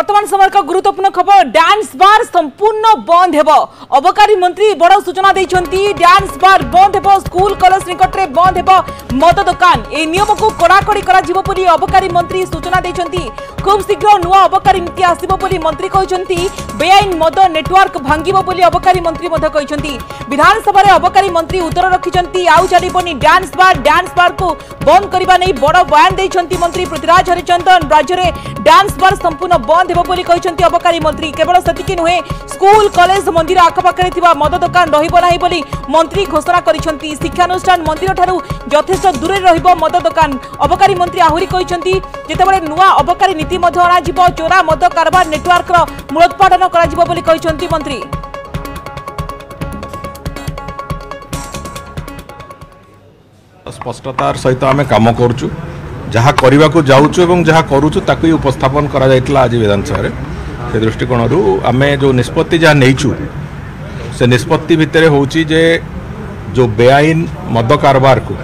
वर्तमान समय का गुरुत्वपूर्ण खबर डांस बार संपूर्ण बंद हेब अबकारी मंत्री बड़ सूचना देइछंती डांस बार बंद हेब स्कूल कॉलेज निकट रे बंद हेब मद दुकान ए नियम को कड़ाकड़ी करा जिवो बोली अबकारी मंत्री सूचना देइछंती खूब शीघ्र नुआ अबकारी नीति आसीबो बोली मंत्री कहिछंती बेआईन मद नेटवर्क भांगिबो बोली अबकारी मंत्री मध्य कहिछंती विधानसभा रे अबकारी मंत्री उत्तर रखिछंती आउ चलिबोनी डांस बार को बंद करबा नै बड़ बयान देइछंती मंत्री पृथ्वीराज हरिचंदन राज्य रे डांस बार संपूर्ण बंद हेबो बोली कहिछंती अबकारी मंत्री केवल सतिकी नुहे स्कूल कॉलेज मंदिर आखपाखे थिबा मद दुकान रहिबो नाही बोली मंत्री घोषणा करिछंती शिक्षानुष्ठान मंदिर ठारू यथेष्ट दूरे रहिबो मद दुकान अबकारी मंत्री आहुरी कहिछंती जेतेबेले नुआ अबकारी नीति मध्ये अना जिवो चोरा मद कारबार नेटवर्क रो मूलोत्पादन करा जिवो बोली कहिछंती मंत्री स्पष्टतार सहित आम कम करुचु जहाँ करने को जाऊँ और जहाँ करुचु ताकू उपस्थापन करा जायतिला आज विधानसभा से दृष्टिकोण आम जो निष्पत्ति जहाँ नहींचु से निष्पत्ति भितर होची जे जो बेआईन मद कारबार को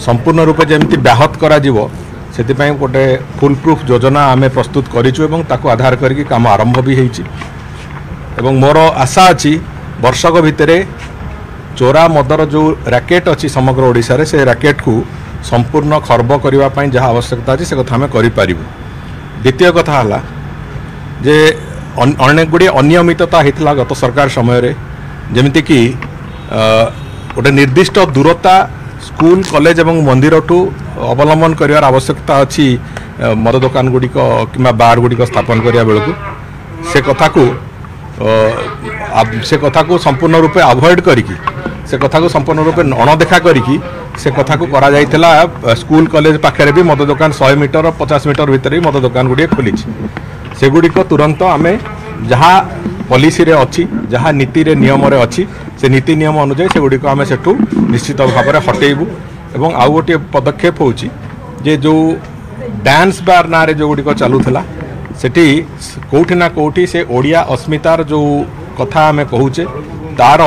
संपूर्ण रूपे जमी ब्याहत करा जीवो से गोटे फुल प्रूफ योजना आम प्रस्तुत करूँ ताकू आधार करके काम आरंभ भी होती मोर आशा अच्छी वर्षक भितर चोरा मदर जो रैकेट अच्छी समग्र ओडिशा रे से रैकेट को संपूर्ण खर्ब करने जहाँ आवश्यकता अच्छी से कथा आम करूँ। द्वितीय कथा है जे अनेक गुड़े अनियमितता होता गत सरकार समय जमीती कि गोटे निर्दिष्ट दूरता स्कूल कॉलेज एवं मंदिर ठू अवलंबन कर आवश्यकता अच्छी मद दुकान गुड़िक कि बार गुड़िक स्थापन करने बेलू से कथा को संपूर्ण रूपे अवॉइड करिकी से कथा को संपूर्ण रूपे अणदेखा करिकी से कथा को करा जाइथिला स्कूल कॉलेज पाखे भी मद दुकान 100 मीटर 50 मीटर भितर ही मद दुकान गुड़िए खोली से गुड़िक तुरंत आम जहाँ पॉलिसी रे अच्छी जहाँ नीति रे नियम रे अच्छी से नीति नियम अनुसार से गुड़िक आम सेठू निश्चित भाव में हटेबू एवं आउ गोटे पदक्षेप होची जे जो डांस बार ना रे जो गुड़िक चलूला सेठी कोठी ना कोठी से ओडिया अस्मितार जो कथा आम कहूचे तार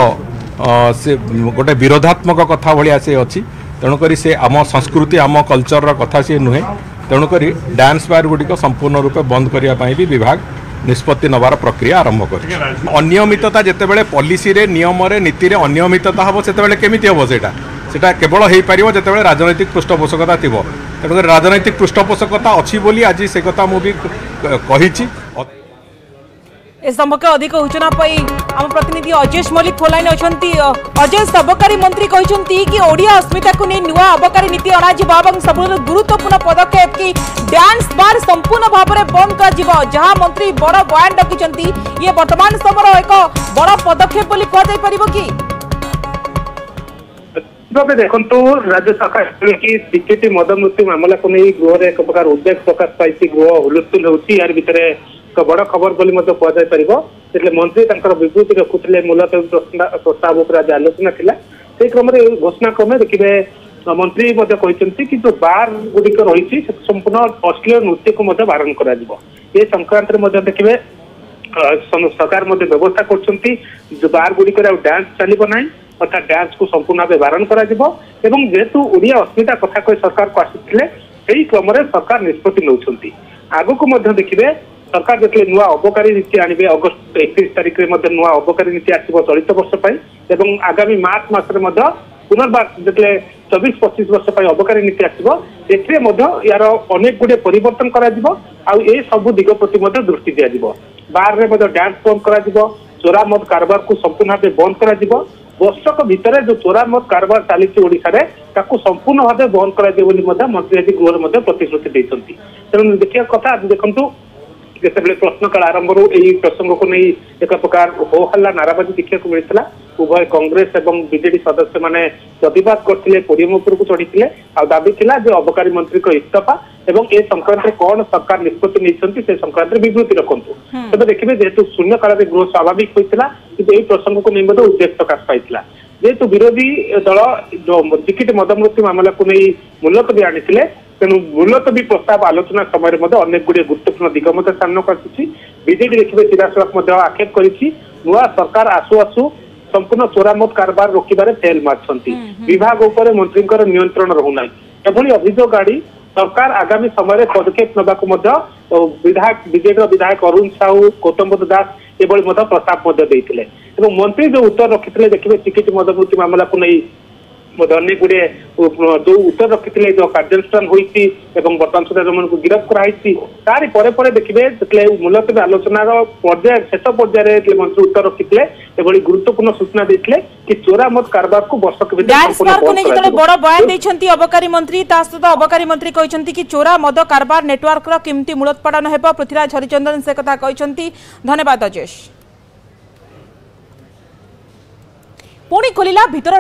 से गोटे विरोधात्मक कथा भाया से अच्छी तेणुक से आम संस्कृति आम कल्चर कथा सी नुहे तेणुक डांस बार गुड़िक संपूर्ण रूपे बंद करने भी विभाग निष्पत्ति नवार प्रक्रिया आरंभ कर अनियमितता जितेबाला पॉलिसी रे नियम रे नीति रे अनियमितता हम से केमिति हम सेटा केवल हो पार जितेबाला राजनैतिक पृष्ठपोषकता थी तेणुक राजनैतिक पृष्ठपोषकता अच्छी बोली आज से कथा मुझे कही ए संपर्क अधिक सूचना आम प्रतिनिधि अजेश मल्लिक फोन अच्छी अजेश अबकारी मंत्री कहते कि ओडिया अस्मिता को नहीं नुआ अबकारी नीति अणाजिव सब गुरुत्वपूर्ण पदक्षेप कि डांस बार संपूर्ण भाव में बंद कर जहाँ मंत्री बड़ बयान रखिंट ये वर्तमान समय एक बड़ पदक्षेप कह कि देखो राज्य सरकार कि टिकेट मद मृत्यु मामला को नहीं गृह एक प्रकार उद्वेग प्रकाश पाई गृह हुलस्थुल होती यार भितर एक बड़ खबर बोली कहुले मंत्री विवृत्ति रखुले मूलतः प्रस्ताव आज आलोचना थिला से क्रम घोषणा क्रमे देखिए मंत्री कहते कि जो बार गुड़िक रही संपूर्ण अश्लील नृत्य को बारण कर संक्रांत देखिए सरकार व्यवस्था कर बार गुड़िक डांस चलो ना अर्थात डांस को संपूर्ण भाव बारण करेतु ओडिया अस्मिता कथा कही सरकार को आसी क्रम सरकार निष्पत्ति नौकरी आग को देखिए सरकार जो नुआ अबकारी नीति आने अगस्त 31 तारिख में नुआ अबकारी नीति आसो चलित वर्ष आगामी मार्च मसरे पुनर्बार जो 24-25 वर्ष अबकारी नीति आसो यार अनेक गुड़े परिवर्तन करा सब दिग प्रति दृष्टि दिज्व बार में डांस बंद करा चोरा मद कारबार को संपूर्ण भाव बंद करा वर्षक भितर जो चोरा मद कारबार चली ओडिशा संपूर्ण भाव बंद कर मंत्री आज गृह प्रतिश्रुति देते तेणु देखिए कथा देखु जिते प्रश्न काल आरंभ यही प्रसंग को नहीं एक प्रकार हो हल्ला नाराबाजी देखा मिलता उभय कांग्रेस और बीजेडी सदस्य मैंने प्रतिवाद करते पोडियम उपरकू चढ़ी दाबी थिला जो अबकारी मंत्री को इस्तीफा एवं ए संक्रांत कौन सरकार निष्पत्ति नहीं से संक्रांत विवृत्ति रखु तेज देखिए जेहेतु शून्य काल गृह स्वाभाविक होता कि यही प्रसंग को नहीं उद्वेग प्रकाश पाई जेहेतु विरोधी दल जो टिकेट मद मृत्यु मामला को नहीं मुलतवी आनी तेणु मुलतवी प्रस्ताव आलोचना समय अनेक गुड़े गुरुत्वपूर्ण दिग सामना कर बीजेडी देखिए सीधासख आक्षेप कर नुआ सरकार आसु आसु संपूर्ण चोरामद कारबार रोकबार फेल मार्च विभाग उपर मंत्री नियंत्रण रहूना एभली अभियोग आड़ी सरकार आगामी समय पदक्षेप नवाक विधायक बीजेपी विधायक अरुण साहू गौतम बुद्ध दास एभली प्रस्ताव देते मंत्री जो उत्तर रखी देखिए टिकेट मदमृत्यु मामला को नहीं अनेक गुड़े जो उत्तर रखी जो कार्यानुष्ठान होती बर्तमान सुधा को गिरफ्त कराई तार देखिए मुलतवी आलोचनार पर्याय शेष पर्यायर मंत्री उत्तर रखी गुरुत्वपूर्ण सूचना देते कि चोरा मत कारबार को वर्षक बड़ बयान देते अबकारी मंत्री सहित अबकारी मंत्री कहते कि चोरा मद कारबार नेटवर्क केमती मूलोत्पाटन हो पृथ्वीराज हरिचंदन से कथा कहते। धन्यवाद अजेश। पुणी खोलिला भीतर